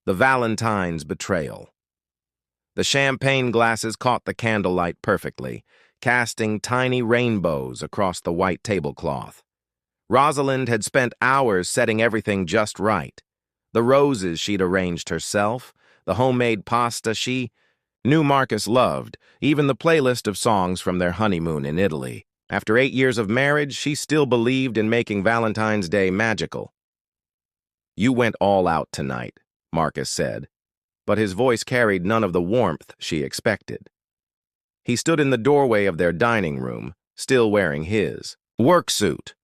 The Valentine's Betrayal. The champagne glasses caught the candlelight perfectly, casting tiny rainbows across the white tablecloth. Rosalind had spent hours setting everything just right. The roses she'd arranged herself, the homemade pasta she knew Marcus loved, even the playlist of songs from their honeymoon in Italy. After 8 years of marriage, she still believed in making Valentine's Day magical. "You went all out tonight," Marcus said, but his voice carried none of the warmth she expected. He stood in the doorway of their dining room, still wearing his work suit,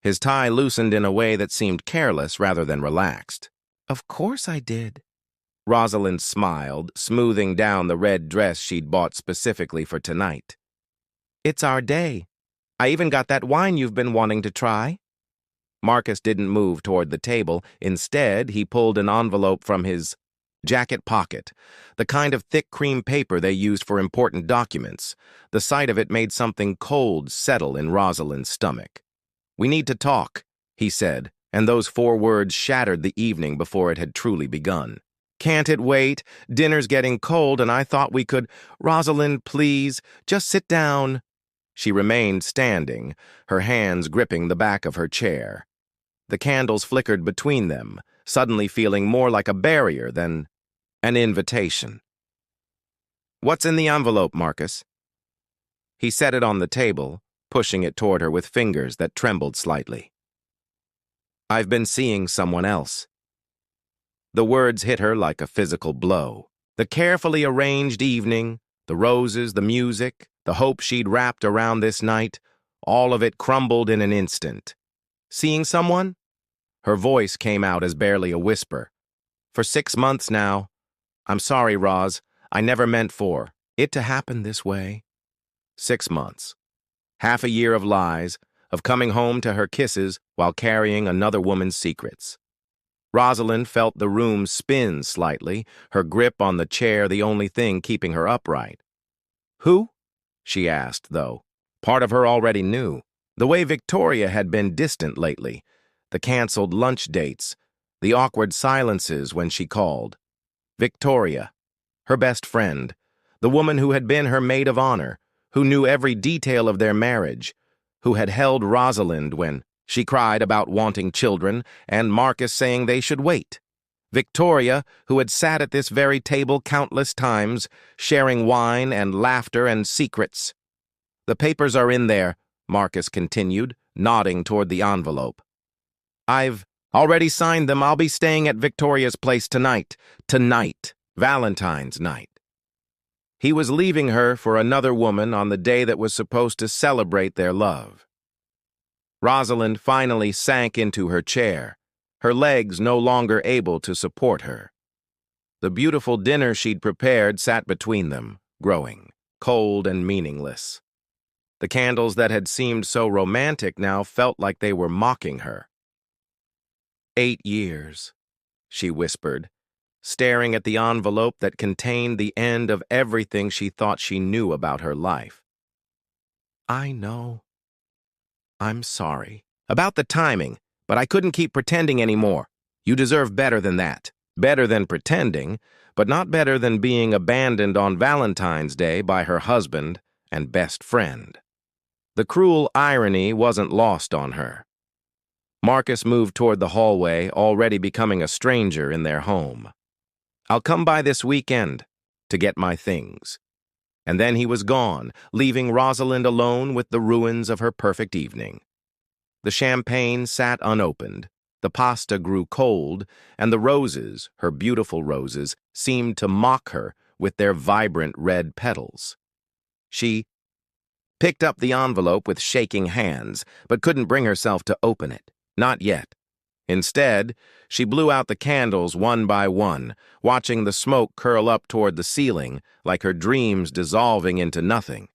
his tie loosened in a way that seemed careless rather than relaxed. "Of course I did." Rosalind smiled, smoothing down the red dress she'd bought specifically for tonight. "It's our day. I even got that wine you've been wanting to try." Marcus didn't move toward the table. Instead, he pulled an envelope from his jacket pocket, the kind of thick cream paper they used for important documents. The sight of it made something cold settle in Rosalind's stomach. "We need to talk," he said, and those 4 words shattered the evening before it had truly begun. "Can't it wait? Dinner's getting cold, and I thought we could—" "Rosalind, please, just sit down." She remained standing, her hands gripping the back of her chair. The candles flickered between them, suddenly feeling more like a barrier than an invitation. "What's in the envelope, Marcus?" He set it on the table, pushing it toward her with fingers that trembled slightly. "I've been seeing someone else." The words hit her like a physical blow. The carefully arranged evening, the roses, the music, the hope she'd wrapped around this night, all of it crumbled in an instant. "Seeing someone?" Her voice came out as barely a whisper. "For 6 months now. I'm sorry, Roz. I never meant for it to happen this way." 6 months. Half a year of lies, of coming home to her kisses while carrying another woman's secrets. Rosalind felt the room spin slightly, her grip on the chair the only thing keeping her upright. "Who?" she asked, though. Part of her already knew. The way Victoria had been distant lately, the canceled lunch dates, the awkward silences when she called. Victoria, her best friend, the woman who had been her maid of honor, who knew every detail of their marriage, who had held Rosalind when she cried about wanting children and Marcus saying they should wait. Victoria, who had sat at this very table countless times, sharing wine and laughter and secrets. "The papers are in there," Marcus continued, nodding toward the envelope. "I've already signed them. I'll be staying at Victoria's place tonight. Tonight. Valentine's night." He was leaving her for another woman on the day that was supposed to celebrate their love. Rosalind finally sank into her chair, her legs no longer able to support her. The beautiful dinner she'd prepared sat between them, growing, cold and meaningless. The candles that had seemed so romantic now felt like they were mocking her. 8 years, she whispered, staring at the envelope that contained the end of everything she thought she knew about her life. "I know. I'm sorry. About the timing, but I couldn't keep pretending anymore. You deserve better than that. Better than pretending, but not better than being abandoned on Valentine's Day by her husband and best friend." The cruel irony wasn't lost on her. Marcus moved toward the hallway, already becoming a stranger in their home. "I'll come by this weekend to get my things." And then he was gone, leaving Rosalind alone with the ruins of her perfect evening. The champagne sat unopened, the pasta grew cold, and the roses, her beautiful roses, seemed to mock her with their vibrant red petals. She picked up the envelope with shaking hands, but couldn't bring herself to open it. Not yet. Instead, she blew out the candles one by one, watching the smoke curl up toward the ceiling like her dreams dissolving into nothing.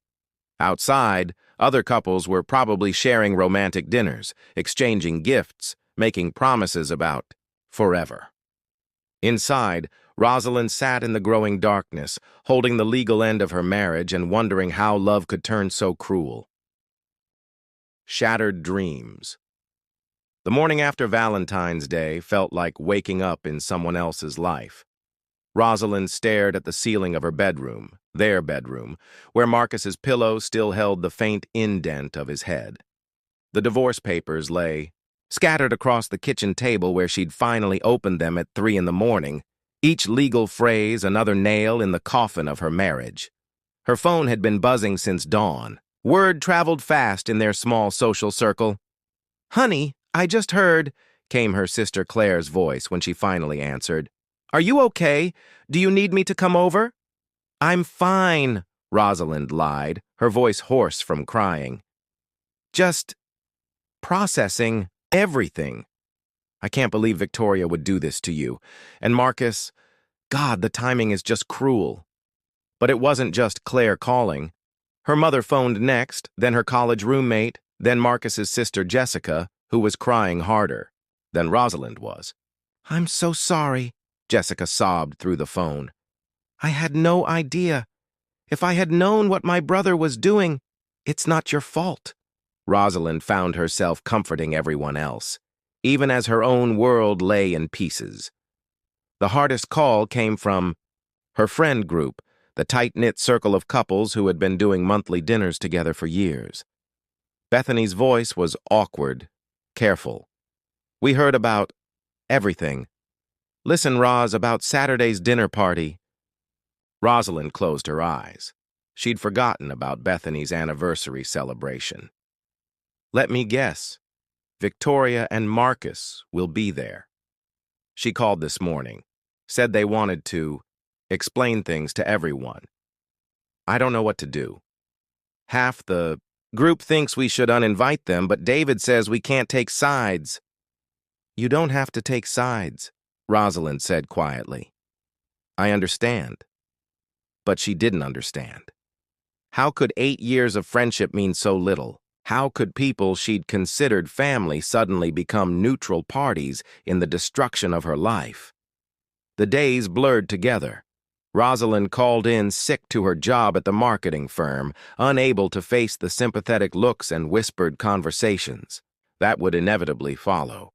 Outside, other couples were probably sharing romantic dinners, exchanging gifts, making promises about forever. Inside, Rosalind sat in the growing darkness, holding the legal end of her marriage and wondering how love could turn so cruel. Shattered dreams. The morning after Valentine's Day felt like waking up in someone else's life. Rosalind stared at the ceiling of her bedroom, their bedroom, where Marcus's pillow still held the faint indent of his head. The divorce papers lay scattered across the kitchen table where she'd finally opened them at 3 in the morning, each legal phrase another nail in the coffin of her marriage. Her phone had been buzzing since dawn. Word traveled fast in their small social circle. "Honey, I just heard," came her sister Claire's voice when she finally answered. "Are you okay? Do you need me to come over?" "I'm fine," Rosalind lied, her voice hoarse from crying. "Just processing everything. I can't believe Victoria would do this to you. And Marcus, God, the timing is just cruel." But it wasn't just Claire calling. Her mother phoned next, then her college roommate, then Marcus's sister Jessica, who was crying harder than Rosalind was. "I'm so sorry," Jessica sobbed through the phone. "I had no idea. If I had known what my brother was doing, it's not your fault." Rosalind found herself comforting everyone else, even as her own world lay in pieces. The hardest call came from her friend group, the tight-knit circle of couples who had been doing monthly dinners together for years. Bethany's voice was awkward, careful. "We heard about everything. Listen, Roz, about Saturday's dinner party." Rosalind closed her eyes. She'd forgotten about Bethany's anniversary celebration. "Let me guess. Victoria and Marcus will be there." She called this morning, said they wanted to explain things to everyone. "I don't know what to do. Half the group thinks we should uninvite them, but David says we can't take sides." "You don't have to take sides," Rosalind said quietly. "I understand." But she didn't understand. How could 8 years of friendship mean so little? How could people she'd considered family suddenly become neutral parties in the destruction of her life? The days blurred together. Rosalind called in sick to her job at the marketing firm, unable to face the sympathetic looks and whispered conversations that would inevitably follow.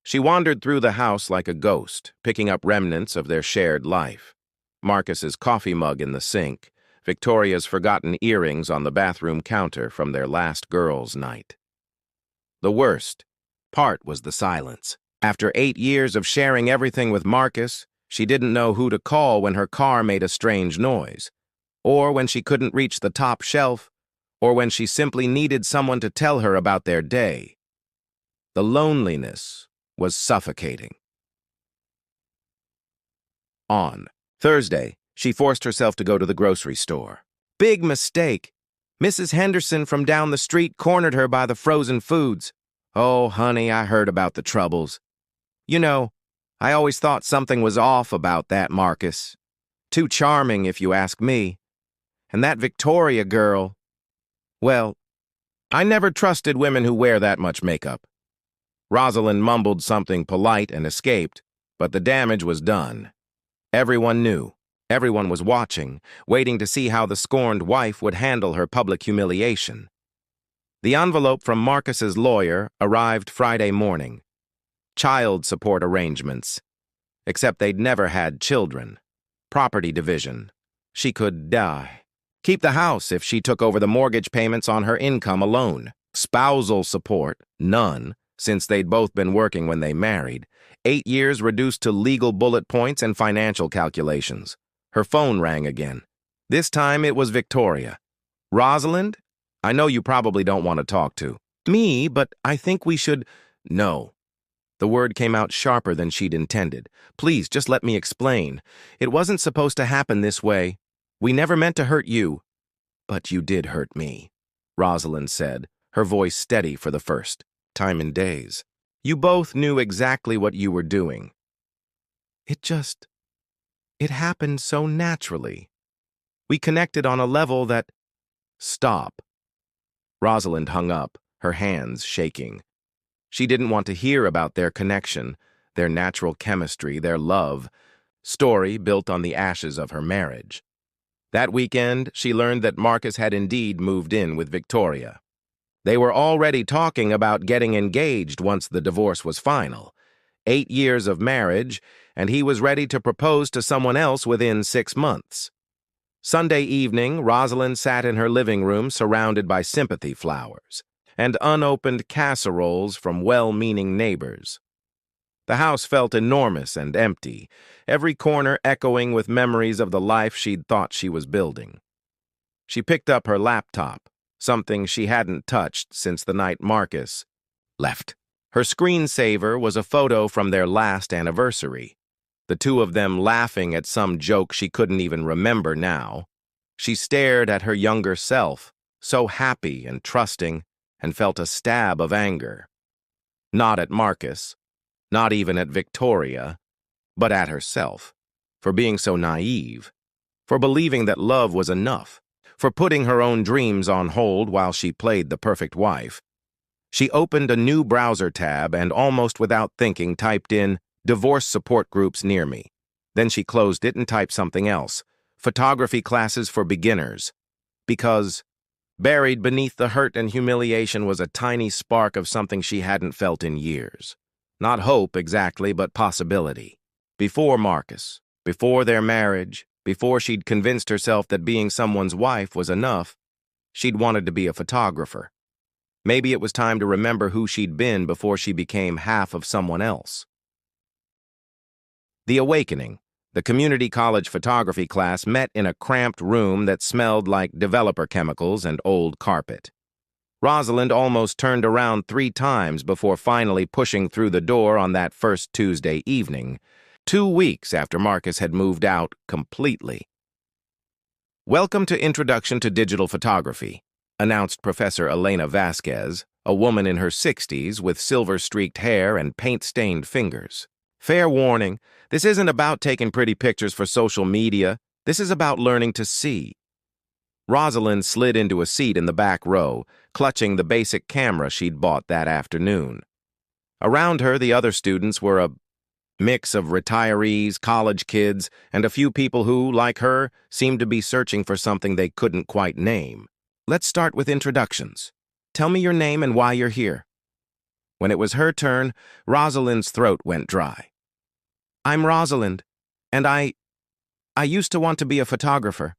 She wandered through the house like a ghost, picking up remnants of their shared life. Marcus's coffee mug in the sink, Victoria's forgotten earrings on the bathroom counter from their last girls' night. The worst part was the silence. After 8 years of sharing everything with Marcus, she didn't know who to call when her car made a strange noise, or when she couldn't reach the top shelf, or when she simply needed someone to tell her about their day. The loneliness was suffocating. On Thursday, she forced herself to go to the grocery store. Big mistake. Mrs. Henderson from down the street cornered her by the frozen foods. "Oh, honey, I heard about the troubles. You know, I always thought something was off about that Marcus. Too charming, if you ask me. And that Victoria girl. Well, I never trusted women who wear that much makeup." Rosalind mumbled something polite and escaped, but the damage was done. Everyone knew. Everyone was watching, waiting to see how the scorned wife would handle her public humiliation. The envelope from Marcus's lawyer arrived Friday morning. Child support arrangements. Except they'd never had children. Property division. She could die. Keep the house if she took over the mortgage payments on her income alone. Spousal support, none, since they'd both been working when they married. 8 years reduced to legal bullet points and financial calculations. Her phone rang again. This time it was Victoria. "Rosalind, I know you probably don't want to talk to me, but I think we should—" "No." The word came out sharper than she'd intended. "Please, just let me explain. It wasn't supposed to happen this way. We never meant to hurt you." "But you did hurt me," Rosalind said, her voice steady for the first time in days. "You both knew exactly what you were doing. It happened so naturally. We connected on a level that—" "Stop." Rosalind hung up, her hands shaking. She didn't want to hear about their connection, their natural chemistry, their love, story built on the ashes of her marriage. That weekend, she learned that Marcus had indeed moved in with Victoria. They were already talking about getting engaged once the divorce was final. 8 years of marriage, and he was ready to propose to someone else within 6 months. Sunday evening, Rosalind sat in her living room surrounded by sympathy flowers and unopened casseroles from well-meaning neighbors. The house felt enormous and empty, every corner echoing with memories of the life she'd thought she was building. She picked up her laptop, something she hadn't touched since the night Marcus left. Her screensaver was a photo from their last anniversary, the two of them laughing at some joke she couldn't even remember now. She stared at her younger self, so happy and trusting, and felt a stab of anger. Not at Marcus, not even at Victoria, but at herself, for being so naive, for believing that love was enough, for putting her own dreams on hold while she played the perfect wife. She opened a new browser tab and, almost without thinking, typed in "divorce support groups near me." Then she closed it and typed something else, "photography classes for beginners," because buried beneath the hurt and humiliation was a tiny spark of something she hadn't felt in years. Not hope exactly, but possibility. Before Marcus, before their marriage, before she'd convinced herself that being someone's wife was enough, she'd wanted to be a photographer. Maybe it was time to remember who she'd been before she became half of someone else. The Awakening, the community college photography class, met in a cramped room that smelled like developer chemicals and old carpet. Rosalind almost turned around 3 times before finally pushing through the door on that first Tuesday evening, 2 weeks after Marcus had moved out completely. "Welcome to Introduction to Digital Photography," announced Professor Elena Vasquez, a woman in her 60s with silver-streaked hair and paint-stained fingers. "Fair warning, this isn't about taking pretty pictures for social media. This is about learning to see." Rosalind slid into a seat in the back row, clutching the basic camera she'd bought that afternoon. Around her, the other students were a mix of retirees, college kids, and a few people who, like her, seemed to be searching for something they couldn't quite name. "Let's start with introductions. Tell me your name and why you're here." When it was her turn, Rosalind's throat went dry. "I'm Rosalind, and I used to want to be a photographer,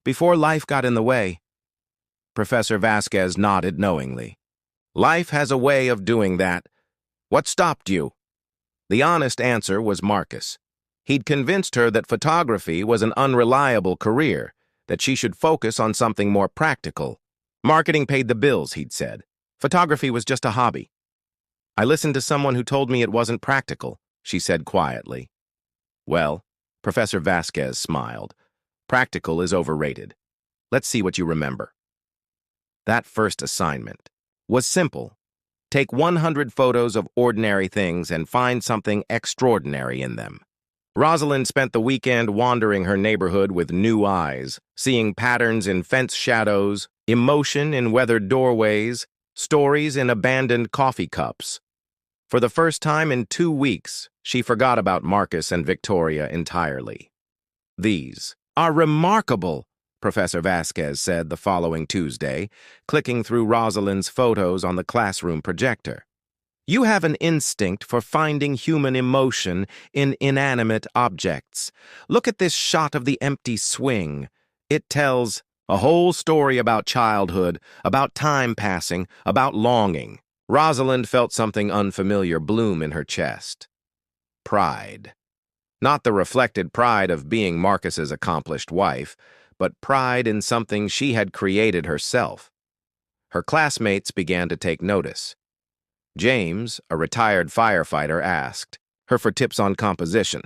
before life got in the way." Professor Vasquez nodded knowingly. "Life has a way of doing that. What stopped you?" The honest answer was Marcus. He'd convinced her that photography was an unreliable career, that she should focus on something more practical. Marketing paid the bills, he'd said. Photography was just a hobby. "I listened to someone who told me it wasn't practical," she said quietly. "Well," Professor Vasquez smiled, "practical is overrated. Let's see what you remember." That first assignment was simple. Take 100 photos of ordinary things and find something extraordinary in them. Rosalind spent the weekend wandering her neighborhood with new eyes, seeing patterns in fence shadows, emotion in weathered doorways, stories in abandoned coffee cups. For the first time in 2 weeks, she forgot about Marcus and Victoria entirely. "These are remarkable," Professor Vasquez said the following Tuesday, clicking through Rosalind's photos on the classroom projector. "You have an instinct for finding human emotion in inanimate objects. Look at this shot of the empty swing. It tells a whole story about childhood, about time passing, about longing." Rosalind felt something unfamiliar bloom in her chest. Pride. Not the reflected pride of being Marcus's accomplished wife, but pride in something she had created herself. Her classmates began to take notice. James, a retired firefighter, asked her for tips on composition.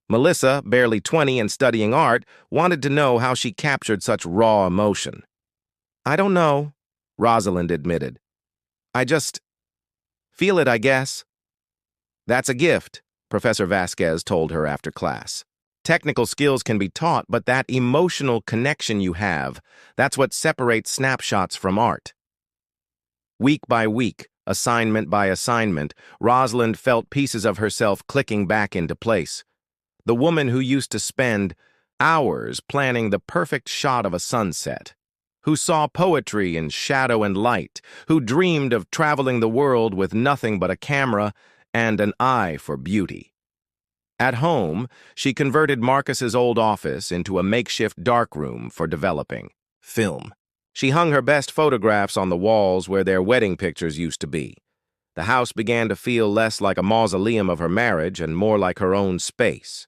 Melissa, barely 20 and studying art, wanted to know how she captured such raw emotion. "I don't know," Rosalind admitted. "I just feel it, I guess." "That's a gift," Professor Vasquez told her after class. "Technical skills can be taught, but that emotional connection you have, that's what separates snapshots from art." Week by week, assignment by assignment, Rosalind felt pieces of herself clicking back into place. The woman who used to spend hours planning the perfect shot of a sunset. who saw poetry in shadow and light, who dreamed of traveling the world with nothing but a camera and an eye for beauty. At home, she converted Marcus's old office into a makeshift darkroom for developing film. She hung her best photographs on the walls where their wedding pictures used to be. The house began to feel less like a mausoleum of her marriage and more like her own space.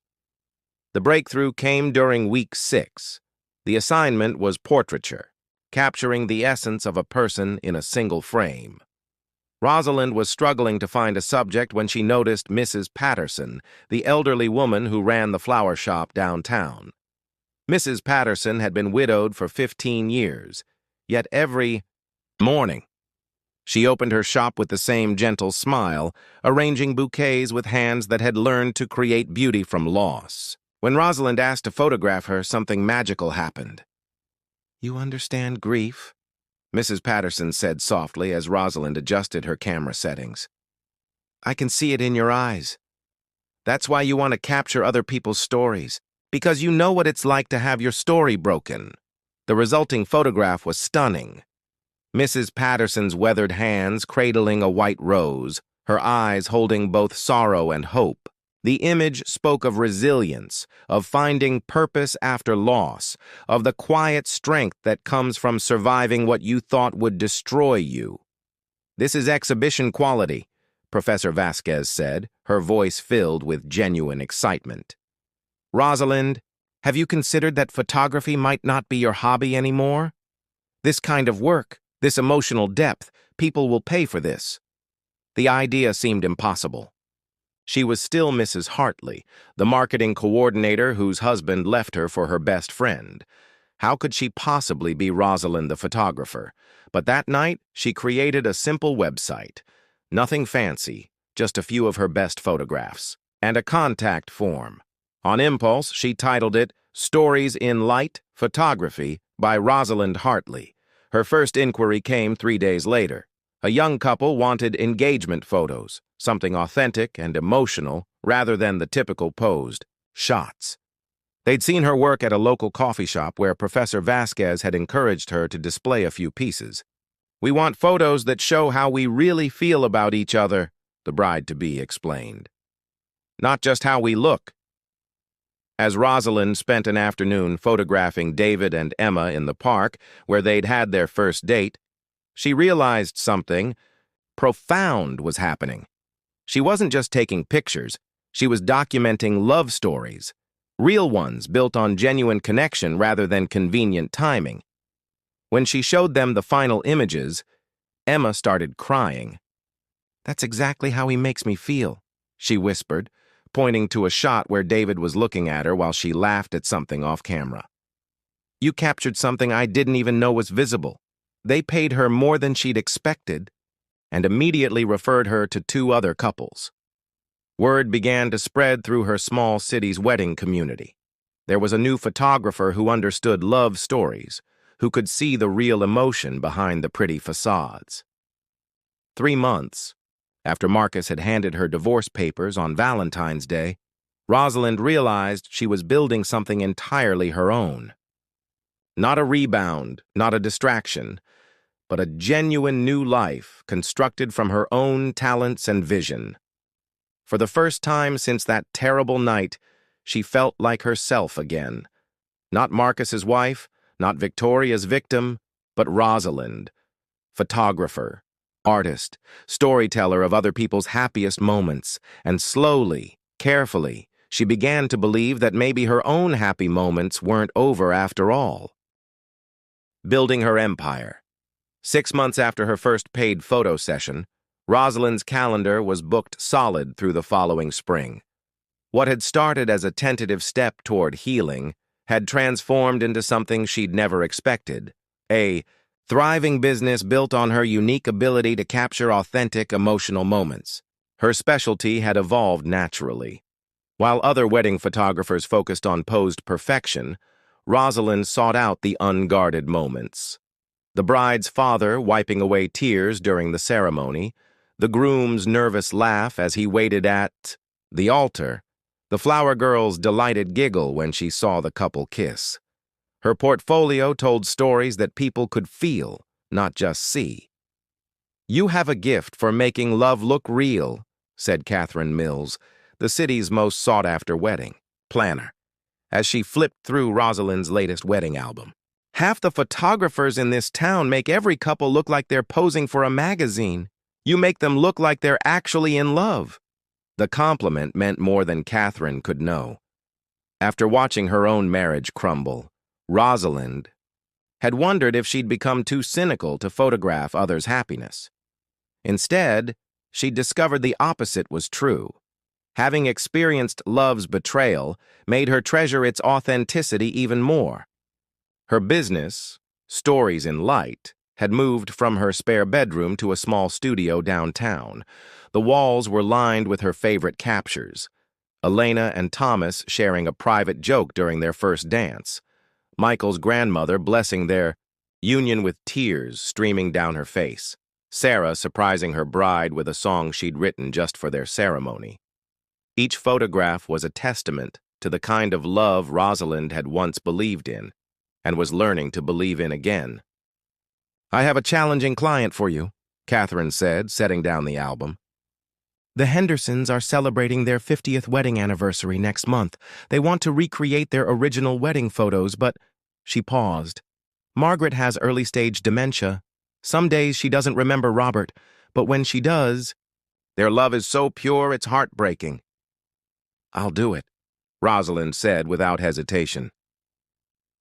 The breakthrough came during week 6. The assignment was portraiture, capturing the essence of a person in a single frame. Rosalind was struggling to find a subject when she noticed Mrs. Patterson, the elderly woman who ran the flower shop downtown. Mrs. Patterson had been widowed for 15 years, yet every morning she opened her shop with the same gentle smile, arranging bouquets with hands that had learned to create beauty from loss. When Rosalind asked to photograph her, something magical happened. "You understand grief?" Mrs. Patterson said softly as Rosalind adjusted her camera settings. "I can see it in your eyes. That's why you want to capture other people's stories, because you know what it's like to have your story broken." The resulting photograph was stunning. Mrs. Patterson's weathered hands cradling a white rose, her eyes holding both sorrow and hope. The image spoke of resilience, of finding purpose after loss, of the quiet strength that comes from surviving what you thought would destroy you. "This is exhibition quality," Professor Vasquez said, her voice filled with genuine excitement. "Rosalind, have you considered that photography might not be your hobby anymore? This kind of work, this emotional depth, people will pay for this." The idea seemed impossible. She was still Mrs. Hartley, the marketing coordinator whose husband left her for her best friend. How could she possibly be Rosalind the photographer? But that night, she created a simple website. Nothing fancy, just a few of her best photographs, and a contact form. On impulse, she titled it "Stories in Light Photography" by Rosalind Hartley. Her first inquiry came 3 days later. A young couple wanted engagement photos, something authentic and emotional rather than the typical posed shots. They'd seen her work at a local coffee shop where Professor Vasquez had encouraged her to display a few pieces. "We want photos that show how we really feel about each other," the bride-to-be explained. "Not just how we look." As Rosalind spent an afternoon photographing David and Emma in the park where they'd had their first date, she realized something profound was happening. She wasn't just taking pictures, she was documenting love stories, real ones built on genuine connection rather than convenient timing. When she showed them the final images, Emma started crying. "That's exactly how he makes me feel," she whispered, pointing to a shot where David was looking at her while she laughed at something off camera. "You captured something I didn't even know was visible." They paid her more than she'd expected and immediately referred her to 2 other couples. Word began to spread through her small city's wedding community. There was a new photographer who understood love stories, who could see the real emotion behind the pretty facades. 3 months after Marcus had handed her divorce papers on Valentine's Day, Rosalind realized she was building something entirely her own. Not a rebound, not a distraction, but a genuine new life constructed from her own talents and vision. For the first time since that terrible night, she felt like herself again. Not Marcus's wife, not Victoria's victim, but Rosalind, photographer, artist, storyteller of other people's happiest moments, and slowly, carefully, she began to believe that maybe her own happy moments weren't over after all. Building her empire. 6 months after her first paid photo session, Rosalind's calendar was booked solid through the following spring. What had started as a tentative step toward healing had transformed into something she'd never expected, a thriving business built on her unique ability to capture authentic emotional moments. Her specialty had evolved naturally. While other wedding photographers focused on posed perfection, Rosalind sought out the unguarded moments. The bride's father wiping away tears during the ceremony, the groom's nervous laugh as he waited at the altar, the flower girl's delighted giggle when she saw the couple kiss. Her portfolio told stories that people could feel, not just see. "You have a gift for making love look real," said Catherine Mills, the city's most sought-after wedding planner, as she flipped through Rosalind's latest wedding album. "Half the photographers in this town make every couple look like they're posing for a magazine. You make them look like they're actually in love." The compliment meant more than Catherine could know. After watching her own marriage crumble, Rosalind had wondered if she'd become too cynical to photograph others' happiness. Instead, she'd discovered the opposite was true. Having experienced love's betrayal made her treasure its authenticity even more. Her business, Stories in Light, had moved from her spare bedroom to a small studio downtown. The walls were lined with her favorite captures: Elena and Thomas sharing a private joke during their first dance, Michael's grandmother blessing their union with tears streaming down her face, Sarah surprising her bride with a song she'd written just for their ceremony. Each photograph was a testament to the kind of love Rosalind had once believed in and was learning to believe in again. "I have a challenging client for you," Catherine said, setting down the album. "The Hendersons are celebrating their 50th wedding anniversary next month. They want to recreate their original wedding photos, but—" She paused. "Margaret has early-stage dementia. Some days she doesn't remember Robert, but when she does—" "Their love is so pure it's heartbreaking." "I'll do it," Rosalind said without hesitation.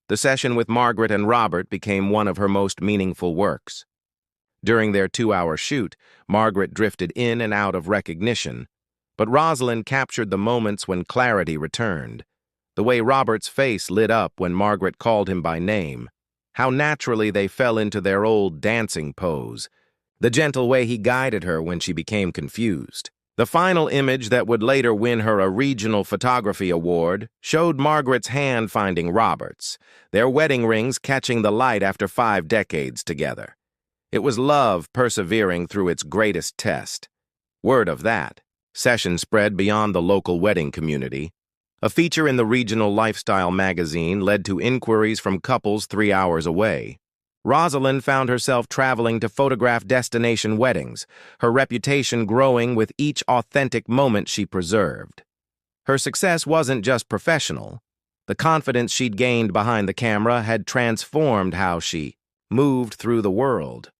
The session with Margaret and Robert became one of her most meaningful works. During their 2-hour shoot, Margaret drifted in and out of recognition, but Rosalind captured the moments when clarity returned. The way Robert's face lit up when Margaret called him by name, how naturally they fell into their old dancing pose, the gentle way he guided her when she became confused. The final image that would later win her a regional photography award showed Margaret's hand finding Robert's, their wedding rings catching the light after 5 decades together. It was love persevering through its greatest test. Word of that session spread beyond the local wedding community. A feature in the regional lifestyle magazine led to inquiries from couples 3 hours away. Rosalind found herself traveling to photograph destination weddings, her reputation growing with each authentic moment she preserved. Her success wasn't just professional. The confidence she'd gained behind the camera had transformed how she moved through the world.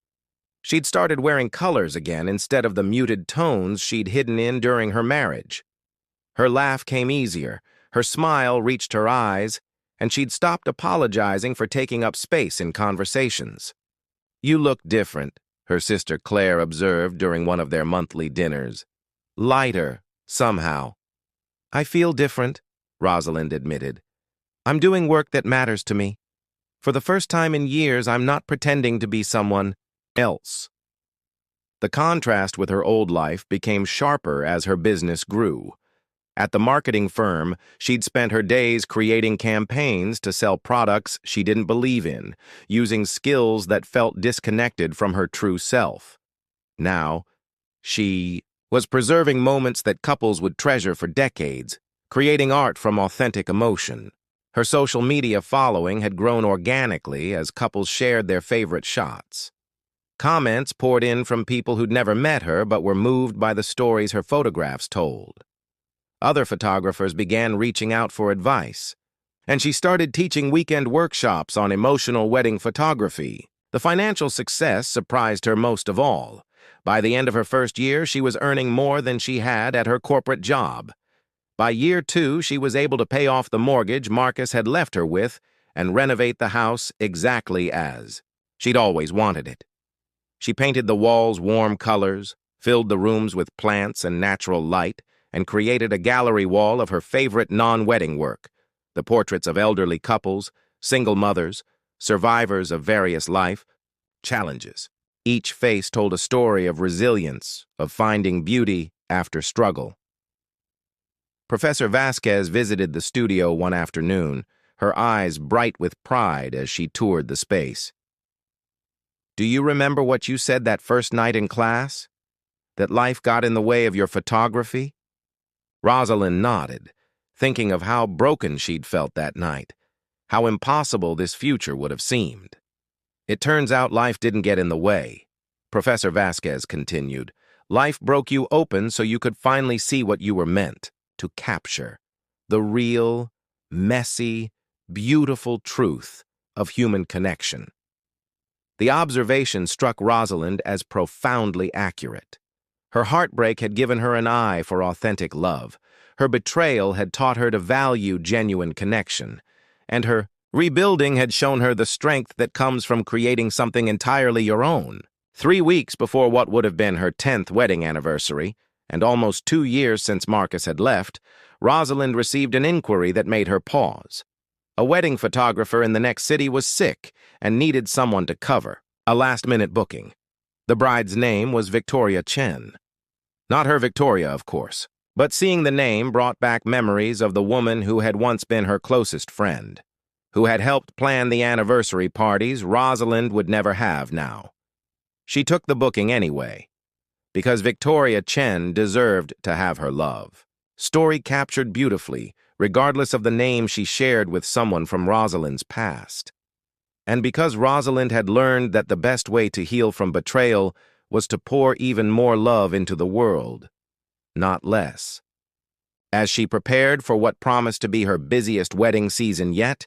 She'd started wearing colors again instead of the muted tones she'd hidden in during her marriage. Her laugh came easier, her smile reached her eyes, and she'd stopped apologizing for taking up space in conversations. "You look different," her sister Claire observed during one of their monthly dinners. "Lighter, somehow." "I feel different," Rosalind admitted. "I'm doing work that matters to me. For the first time in years, I'm not pretending to be someone else." The contrast with her old life became sharper as her business grew. At the marketing firm, she'd spent her days creating campaigns to sell products she didn't believe in, using skills that felt disconnected from her true self. Now, she was preserving moments that couples would treasure for decades, creating art from authentic emotion. Her social media following had grown organically as couples shared their favorite shots. Comments poured in from people who'd never met her but were moved by the stories her photographs told. Other photographers began reaching out for advice, and she started teaching weekend workshops on emotional wedding photography. The financial success surprised her most of all. By the end of her first year, she was earning more than she had at her corporate job. By year 2, she was able to pay off the mortgage Marcus had left her with and renovate the house exactly as she'd always wanted it. She painted the walls warm colors, filled the rooms with plants and natural light, and created a gallery wall of her favorite non-wedding work, the portraits of elderly couples, single mothers, survivors of various life challenges. Each face told a story of resilience, of finding beauty after struggle. Professor Vasquez visited the studio one afternoon, her eyes bright with pride as she toured the space. "Do you remember what you said that first night in class? That life got in the way of your photography?" Rosalind nodded, thinking of how broken she'd felt that night, how impossible this future would have seemed. It turns out life didn't get in the way. Professor Vasquez continued. Life broke you open so you could finally see what you were meant to capture. The real, messy, beautiful truth of human connection. The observation struck Rosalind as profoundly accurate. Her heartbreak had given her an eye for authentic love. Her betrayal had taught her to value genuine connection. And her rebuilding had shown her the strength that comes from creating something entirely your own. 3 weeks before what would have been her 10th wedding anniversary, and almost 2 years since Marcus had left, Rosalind received an inquiry that made her pause. A wedding photographer in the next city was sick and needed someone to cover. A last-minute booking. The bride's name was Victoria Chen. Not her Victoria, of course, but seeing the name brought back memories of the woman who had once been her closest friend, who had helped plan the anniversary parties Rosalind would never have now. She took the booking anyway, because Victoria Chen deserved to have her love. Story captured beautifully, regardless of the name she shared with someone from Rosalind's past. And because Rosalind had learned that the best way to heal from betrayal was to pour even more love into the world, not less. As she prepared for what promised to be her busiest wedding season yet,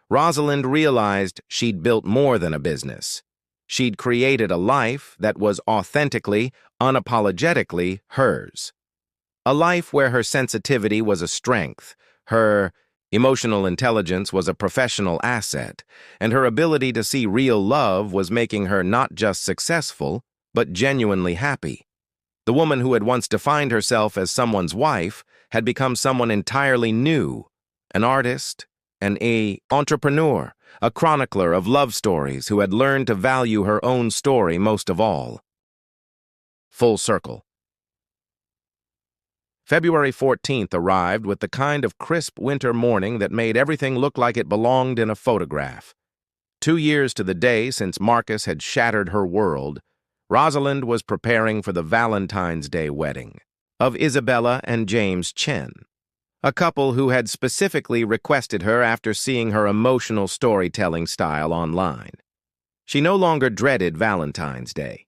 Rosalind realized she'd built more than a business. She'd created a life that was authentically, unapologetically hers. A life where her sensitivity was a strength, her emotional intelligence was a professional asset, and her ability to see real love was making her not just successful, but genuinely happy. The woman who had once defined herself as someone's wife had become someone entirely new, an artist, an entrepreneur, a chronicler of love stories who had learned to value her own story most of all. Full circle. February 14th arrived with the kind of crisp winter morning that made everything look like it belonged in a photograph. 2 years to the day since Marcus had shattered her world, Rosalind was preparing for the Valentine's Day wedding of Isabella and James Chen, a couple who had specifically requested her after seeing her emotional storytelling style online. She no longer dreaded Valentine's Day.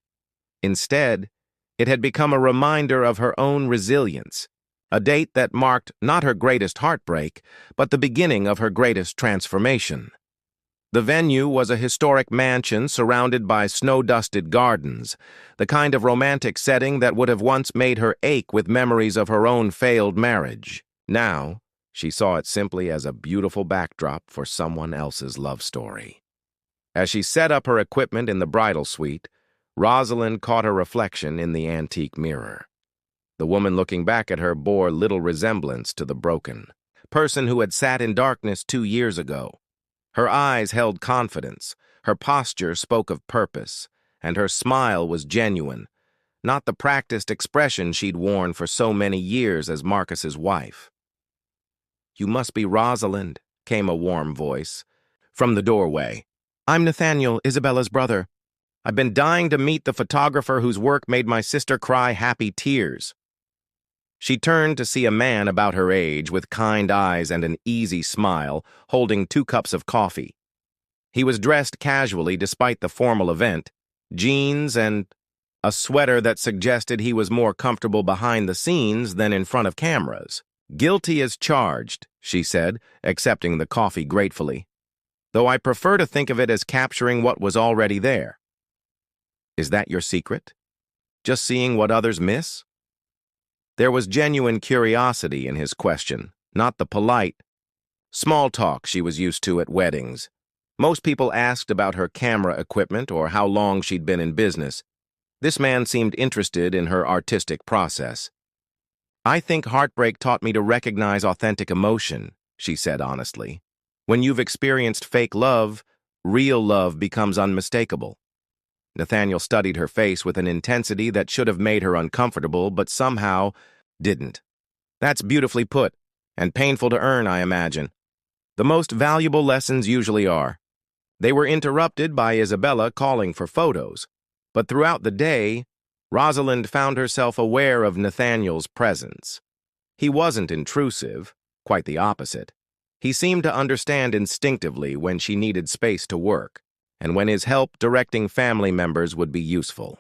Instead, it had become a reminder of her own resilience, a date that marked not her greatest heartbreak, but the beginning of her greatest transformation. The venue was a historic mansion surrounded by snow-dusted gardens, the kind of romantic setting that would have once made her ache with memories of her own failed marriage. Now, she saw it simply as a beautiful backdrop for someone else's love story. As she set up her equipment in the bridal suite, Rosalind caught her reflection in the antique mirror. The woman looking back at her bore little resemblance to the broken person who had sat in darkness 2 years ago. Her eyes held confidence, her posture spoke of purpose, and her smile was genuine, not the practiced expression she'd worn for so many years as Marcus's wife. "You must be Rosalind," came a warm voice from the doorway. "I'm Nathaniel, Isabella's brother. I've been dying to meet the photographer whose work made my sister cry happy tears." She turned to see a man about her age with kind eyes and an easy smile, holding 2 cups of coffee. He was dressed casually despite the formal event, jeans and a sweater that suggested he was more comfortable behind the scenes than in front of cameras. "Guilty as charged," she said, accepting the coffee gratefully, "though I prefer to think of it as capturing what was already there." "Is that your secret? Just seeing what others miss?" There was genuine curiosity in his question, not the polite, small talk she was used to at weddings. Most people asked about her camera equipment or how long she'd been in business. This man seemed interested in her artistic process. "I think heartbreak taught me to recognize authentic emotion," she said honestly. "When you've experienced fake love, real love becomes unmistakable." Nathaniel studied her face with an intensity that should have made her uncomfortable, but somehow didn't. "That's beautifully put, and painful to earn, I imagine. The most valuable lessons usually are." They were interrupted by Isabella calling for photos, but throughout the day, Rosalind found herself aware of Nathaniel's presence. He wasn't intrusive, quite the opposite. He seemed to understand instinctively when she needed space to work, and when his help directing family members would be useful.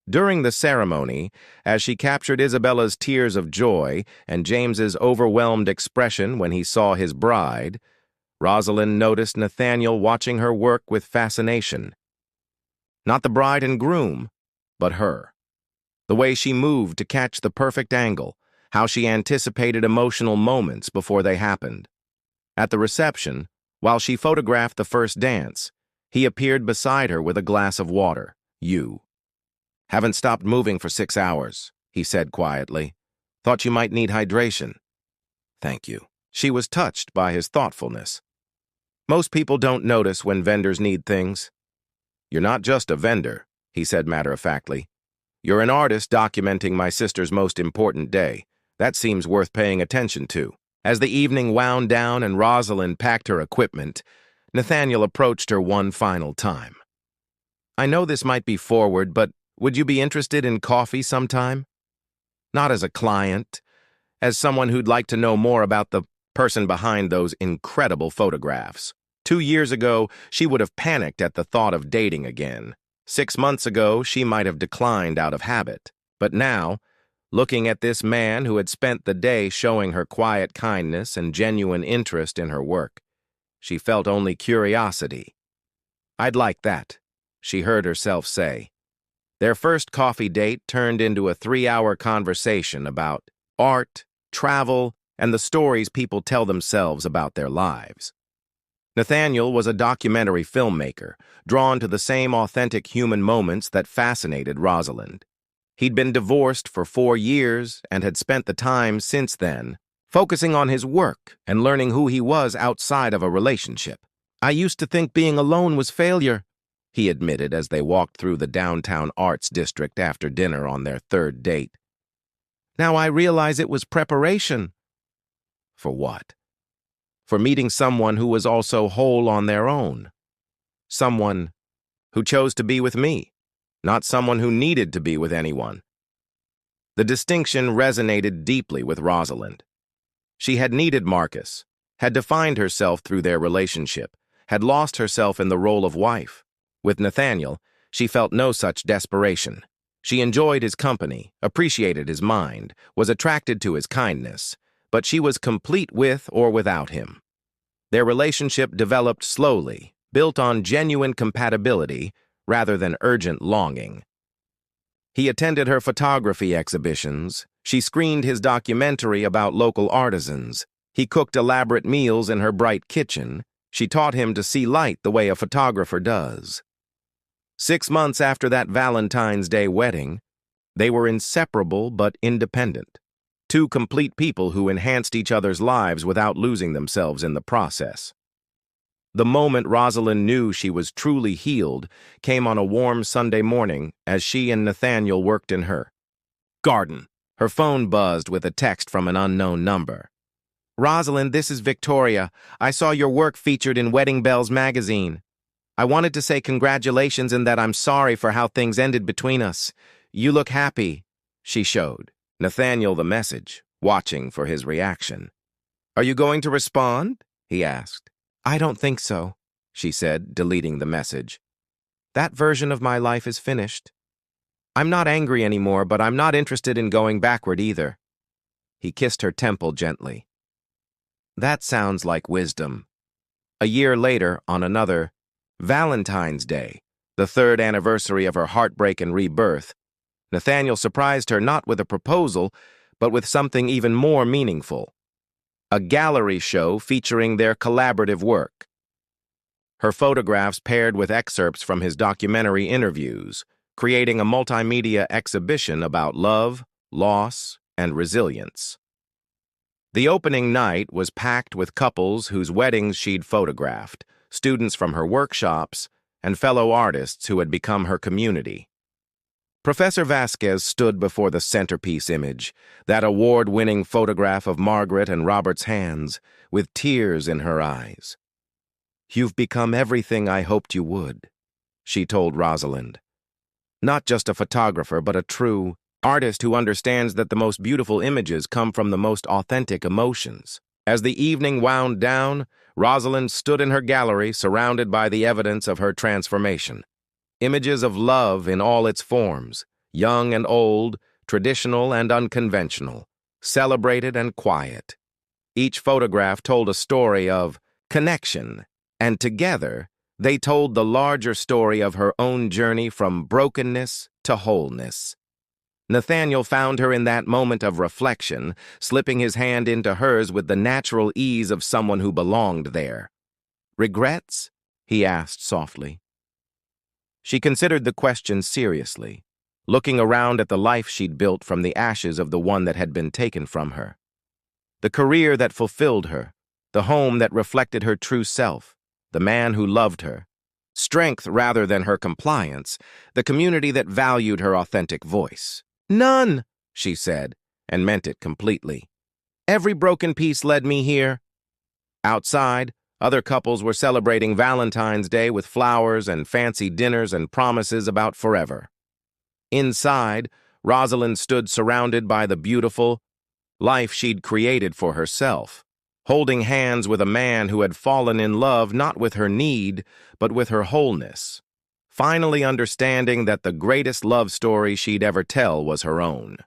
During the ceremony, as she captured Isabella's tears of joy and James's overwhelmed expression when he saw his bride, Rosalind noticed Nathaniel watching her work with fascination. Not the bride and groom, but her. The way she moved to catch the perfect angle, how she anticipated emotional moments before they happened. At the reception, while she photographed the first dance, he appeared beside her with a glass of water. "You haven't stopped moving for 6 hours," he said quietly. "Thought you might need hydration." "Thank you." She was touched by his thoughtfulness. Most people don't notice when vendors need things. "You're not just a vendor," he said matter-of-factly. "You're an artist documenting my sister's most important day. That seems worth paying attention to." As the evening wound down and Rosalind packed her equipment, Nathaniel approached her one final time. "I know this might be forward, but would you be interested in coffee sometime? Not as a client, as someone who'd like to know more about the person behind those incredible photographs." 2 years ago, she would have panicked at the thought of dating again. 6 months ago, she might have declined out of habit. But now, looking at this man who had spent the day showing her quiet kindness and genuine interest in her work, she felt only curiosity. "I'd like that," she heard herself say. Their first coffee date turned into a 3-hour conversation about art, travel, and the stories people tell themselves about their lives. Nathaniel was a documentary filmmaker, drawn to the same authentic human moments that fascinated Rosalind. He'd been divorced for 4 years and had spent the time since then focusing on his work and learning who he was outside of a relationship. "I used to think being alone was failure," he admitted as they walked through the downtown arts district after dinner on their 3rd date. "Now I realize it was preparation." "For what?" "For meeting someone who was also whole on their own. Someone who chose to be with me, not someone who needed to be with anyone." The distinction resonated deeply with Rosalind. She had needed Marcus, had defined herself through their relationship, had lost herself in the role of wife. With Nathaniel, she felt no such desperation. She enjoyed his company, appreciated his mind, was attracted to his kindness, but she was complete with or without him. Their relationship developed slowly, built on genuine compatibility rather than urgent longing. He attended her photography exhibitions. She screened his documentary about local artisans. He cooked elaborate meals in her bright kitchen. She taught him to see light the way a photographer does. 6 months after that Valentine's Day wedding, they were inseparable but independent. 2 complete people who enhanced each other's lives without losing themselves in the process. The moment Rosalind knew she was truly healed came on a warm Sunday morning as she and Nathaniel worked in her garden. Her phone buzzed with a text from an unknown number. "Rosalind, this is Victoria. I saw your work featured in Wedding Bells magazine. I wanted to say congratulations and that I'm sorry for how things ended between us. You look happy," she showed Nathaniel the message, watching for his reaction. "Are you going to respond?" he asked. "I don't think so," she said, deleting the message. "That version of my life is finished. I'm not angry anymore, but I'm not interested in going backward either." He kissed her temple gently. "That sounds like wisdom." A year later, on another Valentine's Day, the 3rd anniversary of her heartbreak and rebirth, Nathaniel surprised her not with a proposal, but with something even more meaningful. A gallery show featuring their collaborative work. Her photographs paired with excerpts from his documentary interviews, creating a multimedia exhibition about love, loss, and resilience. The opening night was packed with couples whose weddings she'd photographed, students from her workshops, and fellow artists who had become her community. Professor Vasquez stood before the centerpiece image, that award-winning photograph of Margaret and Robert's hands, with tears in her eyes. "You've become everything I hoped you would," she told Rosalind. "Not just a photographer, but a true artist who understands that the most beautiful images come from the most authentic emotions." As the evening wound down, Rosalind stood in her gallery surrounded by the evidence of her transformation. Images of love in all its forms, young and old, traditional and unconventional, celebrated and quiet. Each photograph told a story of connection, and together, they told the larger story of her own journey from brokenness to wholeness. Nathaniel found her in that moment of reflection, slipping his hand into hers with the natural ease of someone who belonged there. "Regrets?" he asked softly. She considered the question seriously, looking around at the life she'd built from the ashes of the one that had been taken from her. The career that fulfilled her, the home that reflected her true self, the man who loved her, strength rather than her compliance, the community that valued her authentic voice. "None," she said, and meant it completely. "Every broken piece led me here." Outside, other couples were celebrating Valentine's Day with flowers and fancy dinners and promises about forever. Inside, Rosalind stood surrounded by the beautiful life she'd created for herself, holding hands with a man who had fallen in love not with her need, but with her wholeness, finally understanding that the greatest love story she'd ever tell was her own.